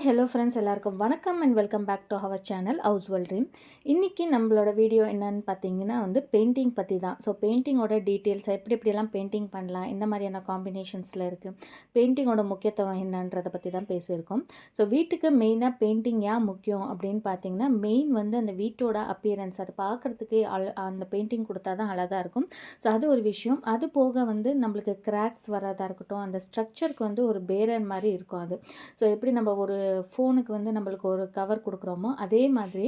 Hello friends, எல்லாருக்கும் வணக்கம் and welcome back to our channel house world dream. இன்றைக்கி நம்மளோட வீடியோ என்னன்னு பார்த்தீங்கன்னா பெயிண்டிங் பற்றி தான். ஸோ பெயிண்டிங்கோட டீட்டெயில்ஸ் எப்படியெல்லாம் பெயிண்டிங் பண்ணலாம், என்ன மாதிரியான காம்பினேஷன்ஸில் இருக்குது, பெயிண்டிங்கோட முக்கியத்துவம் என்னன்றதை பற்றி தான் பேசியிருக்கோம். ஸோ வீட்டுக்கு மெயினாக பெயிண்டிங் ஏன் முக்கியம் அப்படின்னு பார்த்தீங்கன்னா, மெயின் அந்த வீட்டோட அப்பியரன்ஸ் அதை பார்க்குறதுக்கு அந்த பெயிண்டிங் கொடுத்தா தான் அழகாக இருக்கும். ஸோ அது ஒரு விஷயம். அது போக நம்மளுக்கு கிராக்ஸ் வராதாக இருக்கட்டும், அந்த ஸ்ட்ரக்சருக்கு ஒரு பேரர் மாதிரி இருக்கும் அது. ஸோ எப்படி நம்ம ஒரு ஃபோனுக்கு நம்மளுக்கு ஒரு கவர் கொடுக்குறோமோ அதே மாதிரி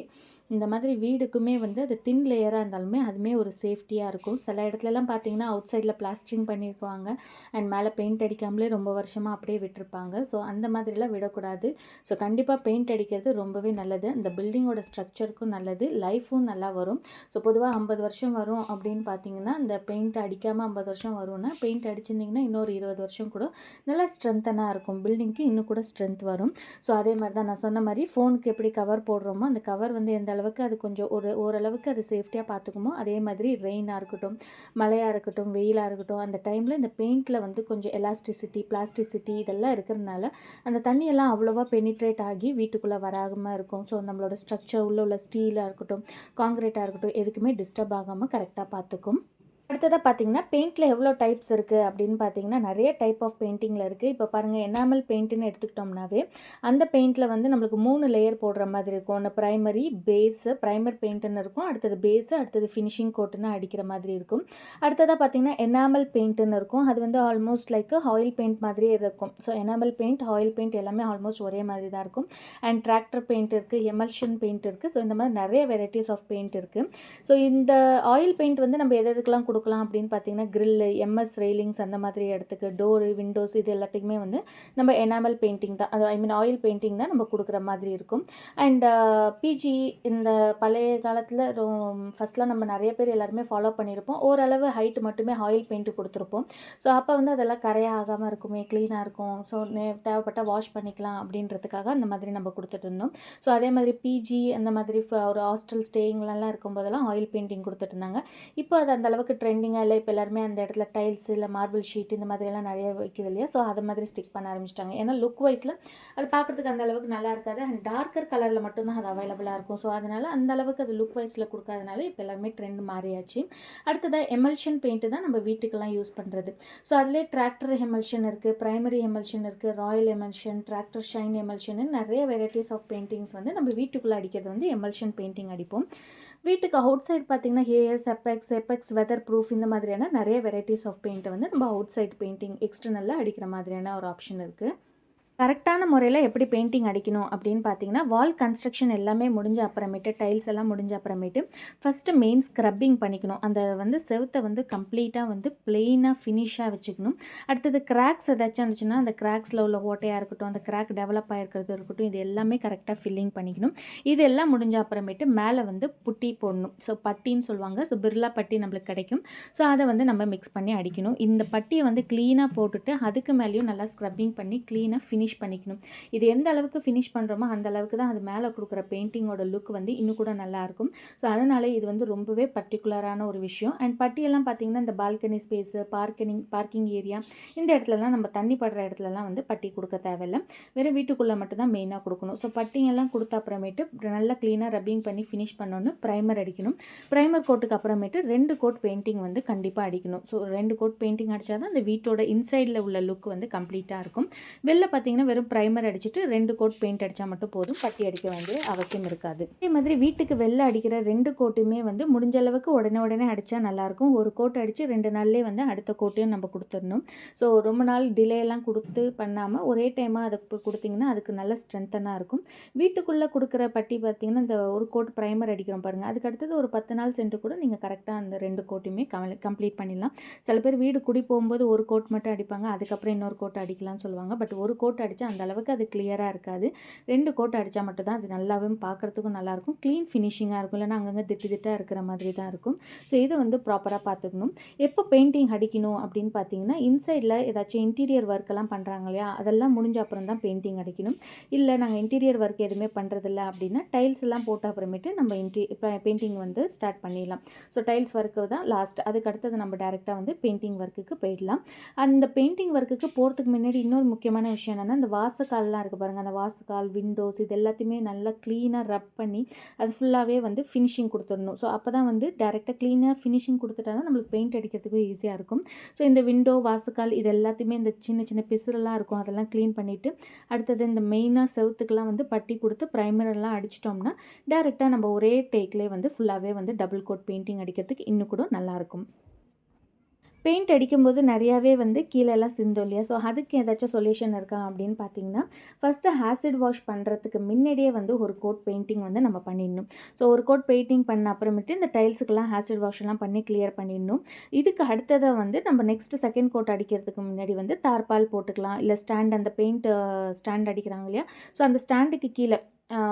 இந்த மாதிரி வீடுக்குமே அது தின் லேயராக இருந்தாலுமே அதுவுமே ஒரு சேஃப்டியாக இருக்கும். சில இடத்துலலாம் பார்த்தீங்கன்னா அவுட் சைடில் பிளாஸ்டிங் பண்ணியிருப்பாங்க அண்ட் மேலே பெயிண்ட் அடிக்காமலே ரொம்ப வருஷமாக அப்படியே விட்டுருப்பாங்க. ஸோ அந்த மாதிரிலாம் விடக்கூடாது. ஸோ கண்டிப்பாக பெயிண்ட் அடிக்கிறது ரொம்பவே நல்லது. அந்த பில்டிங்கோட ஸ்ட்ரக்சருக்கும் நல்லது, லைஃபும் நல்லா வரும். ஸோ பொதுவாக 50 வருஷம் வரும் அப்படின்னு பார்த்தீங்கன்னா, இந்த பெயிண்ட் அடிக்காமல் 50 வருஷம் வரும்னா, பெயிண்ட் அடிச்சிருந்திங்கன்னா இன்னொரு 20 வருஷம் கூட நல்லா ஸ்ட்ரென்த்தனாக இருக்கும். பில்டிங்க்கு இன்னும் கூட ஸ்ட்ரென்த் வரும். ஸோ அதே மாதிரி தான் நான் சொன்ன மாதிரி ஃபோனுக்கு எப்படி கவர் போடுறோமோ அந்த கவர் எந்த அளவுக்கு அது கொஞ்சம் ஓரளவுக்கு அது சேஃப்டியாக பார்த்துக்குமோ, அதே மாதிரி ரெயினாக இருக்கட்டும், மழையாக இருக்கட்டும், வெயிலாக இருக்கட்டும், அந்த டைமில் இந்த பெயிண்டில் கொஞ்சம் எலாஸ்டிசிட்டி, பிளாஸ்டிசிட்டி இதெல்லாம் இருக்கிறதுனால அந்த தண்ணியெல்லாம் அவ்வளோவா பெனிட்ரேட் ஆகி வீட்டுக்குள்ளே வராமல் இருக்கும். ஸோ நம்மளோட ஸ்ட்ரக்சர் உள்ள ஸ்டீலாக இருக்கட்டும், காங்கிரீட்டாக இருக்கட்டும், எதுக்குமே டிஸ்டர்ப் ஆகாமல் கரெக்டாக பார்த்துக்கும். அடுத்ததாக பார்த்தீங்கன்னா, பெயிண்டில் எவ்வளோ டைப்ஸ் இருக்குது அப்படின்னு பார்த்தீங்கன்னா, நிறைய டைப் ஆஃப் பெயிண்டிங்கில் இருக்குது. இப்போ பாருங்கள், எனாமல் பெயிண்ட்டுன்னு எடுத்துக்கிட்டோம்னாவே அந்த பெயிண்டில் நம்மளுக்கு 3 லேயர் போடுற மாதிரி இருக்கும். ஒன்று ப்ரைமரி, பேஸு, ப்ரைமர் பெயிண்ட்டுன்னு இருக்கும். அடுத்தது பேஸு, அடுத்தது ஃபினிஷிங் கோட்டுன்னு அடிக்கிற மாதிரி இருக்கும். அடுத்ததாக பார்த்தீங்கன்னா எனாமல் பெயிண்ட்டுன்னு இருக்கும். அது ஆல்மோஸ்ட் லைக் ஆயில் பெயிண்ட் மாதிரியே இருக்கும். So enamel paint, oil paint எல்லாமே ஆல்மோஸ்ட் ஒரே மாதிரி தான் இருக்கும். அண்ட் டிராக்டர் பெயிண்ட் இருக்குது, எமல்ஷன் பெயிண்ட் இருக்குது. ஸோ இந்த மாதிரி நிறைய வெரைட்டிஸ் ஆஃப் பெயிண்ட் இருக்குது. ஸோ இந்த ஆயில் பெயிண்ட் நம்ம எதுக்கெல்லாம் கொடுக்கலாம் அப்படின்னு பார்த்தீங்கன்னா, கிரில்லு, எம்எஸ் ரெயிலிங்ஸ் அந்த மாதிரி இடத்துக்கு, டோரு, விண்டோஸ் இது எல்லாத்துக்குமே நம்ம எனாமல் பெயிண்டிங் தான், அது ஆயில் பெயிண்டிங் தான் நம்ம கொடுக்குற மாதிரி இருக்கும். அண்ட் பிஜி இந்த பழைய காலத்தில் ஃபஸ்ட்லாம் நம்ம நிறைய பேர் எல்லாருமே ஃபாலோ பண்ணியிருப்போம். ஓரளவு ஹைட் மட்டுமே ஆயில் பெயிண்ட் கொடுத்துருப்போம். ஸோ அப்போ அதெல்லாம் கரையாகாமல் இருக்குமே, க்ளீனாக இருக்கும். ஸோ தேவைப்பட்டால் வாஷ் பண்ணிக்கலாம் அப்படின்றதுக்காக அந்த மாதிரி நம்ம கொடுத்துட்டு இருந்தோம். ஸோ அதே மாதிரி பிஜி அந்த மாதிரி ஒரு ஹாஸ்டல் ஸ்டேயிங்லாம் இருக்கும்போதெல்லாம் ஆயில் பெயிண்டிங் கொடுத்துட்டு இருந்தாங்க. இப்போ அது அந்த அளவுக்கு ட்ரெண்டிங்காக இல்லை. இப்போ எல்லாருமே அந்த இடத்துல டைல்ஸ் இல்லை மார்பிள் ஷீட் இந்த மாதிரியெல்லாம் நிறைய வைக்கிது இல்லையா. ஸோ அதை மாதிரி ஸ்டிக் பண்ண ஆரம்பிச்சிட்டாங்க. ஏன்னா லுக் வைஸில் அது பார்க்குறதுக்கு அந்த அளவுக்கு நல்லா இருக்காது. அண்ட் டார்க்கர் கலரில் மட்டும்தான் அது அவைலபிளாக இருக்கும். ஸோ அதனால் அந்த அளவுக்கு அது லுக் வைஸில் கொடுக்காதனால இப்போ எல்லாருமே ட்ரெண்ட் மாறியாச்சு. அடுத்ததாக எமல்ஷன் பெயிண்ட்டு தான் நம்ம வீட்டுக்கெல்லாம் யூஸ் பண்ணுறது. ஸோ அதிலே டிராக்டர் எமல்ஷன் இருக்குது, ப்ரைமரி எமல்ஷன் இருக்குது, Royal emulsion, tractor shine emulsion, நிறைய வெரைட்டிஸ் ஆஃப் பெயிண்டிங்ஸ் நம்ம வீட்டுக்குள்ளே அடிக்கிறது எமல்ஷன் பெயிண்டிங் அடிப்போம். வீட்டுக்கு அவுட் சைட் பார்த்தீங்கன்னா ஏஎஸ், எபெக்ஸ், வெதர் ப்ரூஃப் இந்த மாதிரியான நிறைய வெரைட்டிஸ் ஆஃப் பெயிண்ட்டை நம்ம அவுட் சைட் பெயிண்டிங் எக்ஸ்டர்னலில் அடிக்கிற மாதிரியான ஒரு ஆப்ஷன் இருக்குது. கரெக்டான முறையில் எப்படி பெயிண்டிங் அடிக்கணும் அப்படின்னு பார்த்தீங்கன்னா, வால் கன்ஸ்ட்ரக்ஷன் எல்லாமே முடிஞ்ச அப்புறமேட்டு, டைல்ஸ் எல்லாம் முடிஞ்ச அப்புறமேட்டு ஃபஸ்ட்டு மெயின் ஸ்க்ரப்பிங் பண்ணிக்கணும். அந்த செவுத்தை கம்ப்ளீட்டாக பிளெயினாக ஃபினிஷாக வச்சுக்கணும். அடுத்தது கிராக்ஸ் ஏதாச்சும் இருந்துச்சுன்னா அந்த கிராக்ஸில் உள்ள ஓட்டையாக இருக்கட்டும், அந்த கிராக் டெவலப் ஆகிருக்கிறது இருக்கட்டும், இது எல்லாமே கரெக்டாக ஃபில்லிங் பண்ணிக்கணும். இது எல்லாம் முடிஞ்ச அப்புறமேட்டு மேலே புட்டி போடணும். ஸோ பட்டின்னு சொல்லுவாங்க. ஸோ பிர்லா பட்டி நம்மளுக்கு கிடைக்கும். ஸோ அதை நம்ம மிக்ஸ் பண்ணி அடிக்கணும். இந்த பட்டியை க்ளீனாக போட்டுட்டு அதுக்கு மேலேயும் நல்லா ஸ்க்ரப்பிங் பண்ணி க்ளீனாக ஃபினிஷ் பண்ணிக்கணும். இது எந்த அளவுக்கு ஃபினிஷ் பண்ணுறோமோ அந்த அளவுக்கு தான் அது மேலே கொடுக்குற பெயிண்டிங்கோட லுக் இன்னும் கூட நல்லாயிருக்கும். ஸோ அதனால இது ரொம்பவே பர்டிகுலரான ஒரு விஷயம். அண்ட் பட்டியெல்லாம் பார்த்தீங்கன்னா இந்த பால்கனி ஸ்பேஸு, பார்க்கிங் ஏரியா இந்த இடத்துலலாம் நம்ம தண்ணி படுற இடத்துலலாம் பட்டி கொடுக்க தேவையில்லை. வெறும் வீட்டுக்குள்ளே மட்டும்தான் மெயினாக கொடுக்கணும். ஸோ பட்டிங்கெல்லாம் கொடுத்த அப்புறமேட்டு நல்லா க்ளீனாக ரப்பிங் பண்ணி ஃபினிஷ் பண்ணோன்னு ப்ரைமர் அடிக்கணும். ப்ரைமர் கோட்டுக்கு அப்புறமேட்டு 2 கோட் பெயிண்டிங் கண்டிப்பாக அடிக்கணும். ஸோ 2 கோட் பெயிண்டிங் அடித்தா தான் அந்த வீட்டோட இன்சைடில் உள்ள லுக் கம்ப்ளீட்டாக இருக்கும். வெளில பார்த்தீங்கன்னா வெறும் ப்ரைமர் அடிச்சுட்டு 2 கோட் பெயிண்ட் அடித்தா மட்டும் போதும், பட்டி அடிக்க வேண்டிய அவசியம் இருக்காது. அதே மாதிரி வீட்டுக்கு வெளில அடிக்கிற 2 கோட்டுமே முடிஞ்ச அளவுக்கு உடனே அடித்தா நல்லாயிருக்கும். ஒரு கோட் அடித்து 2 நாள்லேயே அடுத்த கோட்டையும் நம்ம கொடுத்துடணும். ஸோ ரொம்ப நாள் டிலேலாம் கொடுத்து பண்ணாமல் ஒரே டைமாக அதை கொடுத்திங்கன்னா அதுக்கு நல்ல ஸ்ட்ரென்த்தனாக இருக்கும். வீட்டுக்குள்ளே கொடுக்குற பட்டி பார்த்திங்கன்னா இந்த ஒரு கோட் ப்ரைமர் அடிக்கிறோம் பாருங்கள், அதுக்கு அடுத்தது ஒரு 10 நாள் சென்று கூட நீங்கள் கரெக்டாக அந்த 2 கோட்டையுமே கம்ப்ளீட் பண்ணிடலாம். சில பேர் வீடு குடி போகும்போது ஒரு கோட் மட்டும் அடிப்பாங்க, அதுக்கப்புறம் இன்னொரு கோட் அடிக்கலாம்னு சொல்லுவாங்க. பட் ஒரு கோட் அடித்தா அந்த அளவுக்கு அது கிளியராக இருக்காது. 2 கோட் அடித்தா மட்டும் தான் அது நல்லாவே பார்க்குறதுக்கும் நல்லாயிருக்கும், க்ளீன் ஃபினிஷிங்காக இருக்கும். இல்லைனா அங்கங்கே திட்டாக இருக்கிற மாதிரி தான் இருக்கும். ஸோ இது ப்ராப்பராக பார்த்துக்கணும். எப்போ பெயிண்டிங் அடிக்கணும் அப்படின்னு பார்த்தீங்கன்னா, இன்சைடில் ஏதாச்சும் இன்டீரியர் ஒர்க்கெல்லாம் பண்ணுறாங்க இல்லையா, அதெல்லாம் முடிஞ்ச அப்புறம் தான் பெயிண்டிங் அடிக்கணும். இல்லை நாங்கள் இன்டீரியர் ஒர்க் எதுவுமே பண்ணுறதில்ல அப்படின்னா டைல்ஸ் எல்லாம் போட்ட அப்புறமேட்டு நம்ம பெயிண்டிங் ஸ்டார்ட் பண்ணிடலாம். ஸோ டைல்ஸ் ஒர்க்கு தான் லாஸ்ட். அதுக்கு அடுத்தது நம்ம டேரெக்டாக பெயிண்டிங் ஒர்க்குக்கு போயிடலாம். அந்த பெயிண்டிங் ஒர்க்குக்கு போகிறதுக்கு முன்னாடி இன்னொரு முக்கியமான விஷயம் என்னென்னா, பண்ணிட்டோம்னா இந்த வாசக்கால்லாம் இருக்குது பாருங்கள், அந்த வாசக்கால், விண்டோஸ் இது எல்லாத்தையுமே நல்லா க்ளீனாக ரப் பண்ணி அது ஃபுல்லாகவே வந்து ஃபினிஷிங் கொடுத்துடணும். ஸோ அப்போ தான் வந்து டேரெக்டாக க்ளீனாக ஃபினிஷிங் கொடுத்துட்டா தான் நம்மளுக்கு பெயிண்ட் அடிக்கிறதுக்கும் ஈஸியாக இருக்கும். ஸோ இந்த விண்டோ, வாசக்கால் இது எல்லாத்தையுமே இந்த சின்ன சின்ன பிசுறெல்லாம் இருக்கும், அதெல்லாம் க்ளீன் பண்ணிவிட்டு அடுத்தது இந்த மெயினாக செவுத்துக்கெலாம் வந்து பட்டி கொடுத்து ப்ரைமரெல்லாம் அடிச்சிட்டோம்னா டேரெக்டாக நம்ம ஒரே டேக்லேயே வந்து ஃபுல்லாகவே வந்து டபுள் கோட் பெயிண்டிங் அடிக்கிறதுக்கு இன்னும் கூட நல்லாயிருக்கும். பெயிண்ட் அடிக்கும்போது நிறையாவே வந்து கீழெல்லாம் சிந்தும் இல்லையா? ஸோ அதுக்கு ஏதாச்சும் சொல்யூஷன் இருக்கா அப்படின்னு பார்த்தீங்கன்னா, ஃபஸ்ட்டு ஆசிட் வாஷ் பண்ணுறதுக்கு முன்னாடியே வந்து ஒரு கோட் பெயிண்டிங் வந்து நம்ம பண்ணிடணும். ஸோ ஒரு கோட் பெயிண்டிங் பண்ண அப்புறமேட்டு இந்த டைல்ஸுக்கெல்லாம் ஆசிட் வாஷ்லாம் பண்ணி கிளியர் பண்ணிடணும். இதுக்கு அடுத்ததாக வந்து நம்ம நெக்ஸ்ட்டு செகண்ட் கோட் அடிக்கிறதுக்கு முன்னாடி வந்து தார்பால் போட்டுக்கலாம். இல்லை ஸ்டாண்ட், அந்த பெயிண்ட் ஸ்டாண்ட் அடிக்கிறாங்க இல்லையா? ஸோ அந்த ஸ்டாண்டுக்கு கீழே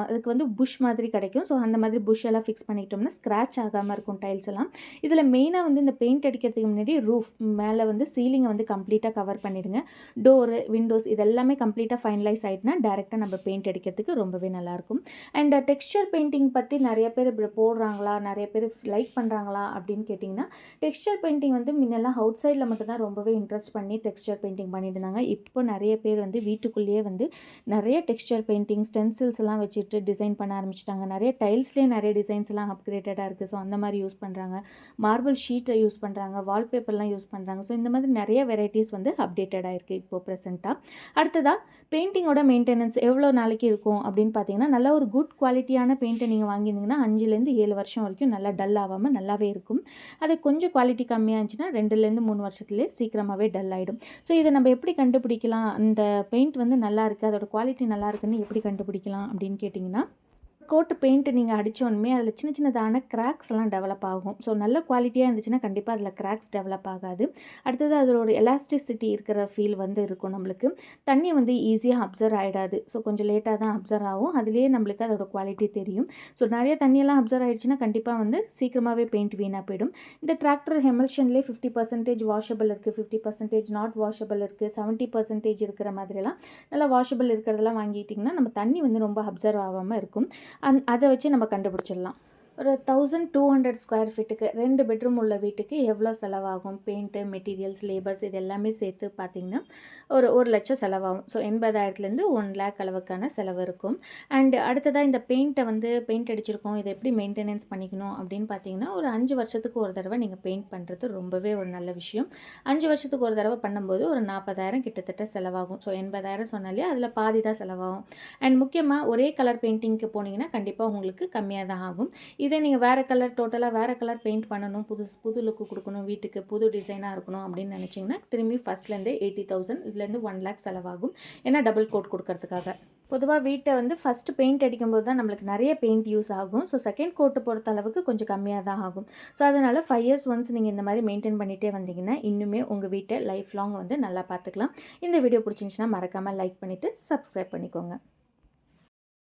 அதுக்கு வந்து புஷ் மாதிரி கிடைக்கும். ஸோ அந்த மாதிரி புஷ் எல்லாம் ஃபிக்ஸ் பண்ணிக்கிட்டோம்னா ஸ்க்ராட்ச் ஆகாமல் இருக்கும் டைல்ஸ் எல்லாம். இதில் மெயினாக வந்து இந்த பெயிண்ட் அடிக்கிறதுக்கு முன்னாடி ரூஃப் மேலே வந்து சீலிங்கை வந்து கம்ப்ளீட்டாக கவர் பண்ணிடுங்க. டோரு, விண்டோஸ் இதெல்லாமே கம்ப்ளீட்டாக ஃபைனலைஸ் ஆகிட்டுனா டேரெக்டாக நம்ம பெயிண்ட் அடிக்கிறதுக்கு ரொம்பவே நல்லாயிருக்கும். அண்ட் டெக்ஸ்சர் பெயிண்டிங் பற்றி நிறைய பேர் இப்படி போடுறாங்களா, நிறைய பேர் லைக் பண்ணுறாங்களா அப்படின்னு கேட்டிங்கன்னா, டெக்ஸ்சர் பெயிண்டிங் வந்து முன்னெல்லாம் அவுட் சைடில் மட்டும்தான் ரொம்பவே இன்ட்ரெஸ்ட் பண்ணி டெக்ஸ்சர் பெயிண்டிங் பண்ணிட்டு இருந்தாங்க. இப்போ நிறைய பேர் வந்து வீட்டுக்குள்ளேயே வந்து நிறைய டெக்ஸ்சர் பெயிண்டிங் ஸ்டென்சில்ஸ் எல்லாம் வச்சுட்டு டிசைன் பண்ண ஆரம்பிச்சிட்டாங்க. நிறைய டைல்ஸ்லேயே நிறைய டிசைன்ஸ்லாம் அப்கிரேட்டடாக இருக்குது. ஸோ அந்த மாதிரி யூஸ் பண்ணுறாங்க. மார்பிள் ஷீட்டை யூஸ் பண்ணுறாங்க, வால்பேப்பர்லாம் யூஸ் பண்ணுறாங்க. ஸோ இந்த மாதிரி நிறைய வெரைட்டிஸ் வந்து அப்டேட்டடாக இருக்குது இப்போது ப்ரெசென்ட்டாக. அடுத்ததாக பெயிண்டிங்கோட மெயின்டெனன்ஸ் எவ்வளோ நாளைக்கு இருக்கும் அப்படின்னு பார்த்தீங்கன்னா, நல்ல ஒரு குட் குவாலிட்டியான பெயிண்ட்டை நீங்கள் வாங்கியிருந்தீங்கன்னா 5லேருந்து 7 வருஷம் வரைக்கும் நல்லா டல் ஆகாமல் நல்லாவே இருக்கும். அது கொஞ்சம் குவாலிட்டி கம்மியாக இருந்துச்சுன்னா 2லேருந்து 3 வருஷத்துலேயே சீக்கிரமாகவே டல் ஆகிடும். ஸோ இதை நம்ம எப்படி கண்டுபிடிக்கலாம், அந்த பெயிண்ட் வந்து நல்லா இருக்குது, அதோட குவாலிட்டி நல்லா இருக்குன்னு எப்படி கண்டுபிடிக்கலாம் அப்படின்னு கேட்டிங்கன்னா, கோட்டு பெயிண்ட் நீங்கள் அடித்தோன்மே அதில் சின்ன சின்னதான கிராக்ஸ் எல்லாம் டெவலப் ஆகும். ஸோ நல்ல குவாலிட்டியாக இருந்துச்சுன்னா கண்டிப்பாக அதில் கிராக்ஸ் டெவலப் ஆகாது. அடுத்தது அதில் ஒரு எலாஸ்டிசிட்டி இருக்கிற ஃபீல் வந்து இருக்கும். நம்மளுக்கு தண்ணி வந்து ஈஸியாக அப்சர்வ் ஆகிடாது. ஸோ கொஞ்சம் லேட்டாக தான் அப்சர்வ் ஆகும். அதுலேயே நம்மளுக்கு அதோட குவாலிட்டி தெரியும். ஸோ நிறைய தண்ணியெல்லாம் அப்சர்வ் ஆகிடுச்சுன்னா கண்டிப்பாக வந்து சீக்கிரமாகவே பெயிண்ட் வீணாக போயிடும். இந்த டிராக்டர் எமல்ஷன்லேயே 50% வாஷபிள் இருக்குது, 50% நாட் வாஷபிள் இருக்குது, 70% இருக்கிற மாதிரிலாம் நல்லா வாஷபிள் இருக்கிறதெல்லாம் வாங்கிட்டிங்கன்னா நம்ம தண்ணி வந்து ரொம்ப அப்சர்வ் ஆகாமல் இருக்கும். அதை வச்சு நம்ம கண்டுபிடிச்சிடலாம். ஒரு 1200 ஸ்கொயர் ஃபீட்டுக்கு 2 பெட்ரூம் உள்ள வீட்டுக்கு எவ்வளோ செலவாகும், பெயிண்ட்டு, மெட்டீரியல்ஸ், லேபர்ஸ் இது எல்லாமே சேர்த்து பார்த்திங்கன்னா ஒரு 1,00,000 செலவாகும். ஸோ 80,000லேருந்து 1,00,000 அளவுக்கான செலவு இருக்கும். அண்டு அடுத்ததாக இந்த பெயிண்ட்டை வந்து பெயிண்ட் அடிச்சிருக்கோம், இதை எப்படி மெயின்டெனன்ஸ் பண்ணிக்கணும் அப்படின்னு பார்த்தீங்கன்னா, ஒரு 5 வருஷத்துக்கு ஒரு தடவை நீங்கள் பெயிண்ட் பண்ணுறது ரொம்பவே ஒரு நல்ல விஷயம். 5 வருஷத்துக்கு ஒரு தடவை பண்ணும்போது ஒரு 40,000 கிட்டத்தட்ட செலவாகும். ஸோ 80,000 சொன்னாலே அதில் பாதி தான் செலவாகும். அண்ட் முக்கியமாக ஒரே கலர் பெயிண்டிங்க்கு போனீங்கன்னா கண்டிப்பாக உங்களுக்கு கம்மியாக தான் ஆகும். இதே நீங்கள் வேறு கலர், டோட்டலாக வேறு கலர் பெயிண்ட் பண்ணணும், புது லுக்கு கொடுக்கணும், வீட்டுக்கு புது டிசைனாக இருக்கணும் அப்படின்னு நினச்சிங்கன்னா திரும்பி ஃபஸ்ட்லேருந்தே 80,000 இதுலேருந்து 1,00,000 செலவாகும். ஏன்னா டபுள் கோட் கொடுக்கறதுக்காக. பொதுவாக வீட்டை வந்து ஃபஸ்ட்டு பெயிண்ட் அடிக்கும்போது தான் நம்மளுக்கு நிறைய பெயிண்ட் யூஸ் ஆகும். ஸோ செகண்ட் கோட்டு பொறுத்த அளவுக்கு கொஞ்சம் கம்மியாக தான் ஆகும். ஸோ அதனால் 5 இயர்ஸ் ஒன்ஸ் நீங்கள் இந்த மாதிரி மெயின்டைன் பண்ணிகிட்டே வந்தீங்கன்னா இன்னுமே உங்கள் வீட்டை லைஃப் லாங் வந்து நல்லா பார்த்துக்கலாம். இந்த வீடியோ பிடிச்சிருந்துச்சுன்னா மறக்காமல் லைக் பண்ணிவிட்டு சப்ஸ்கிரைப் பண்ணிக்கோங்க.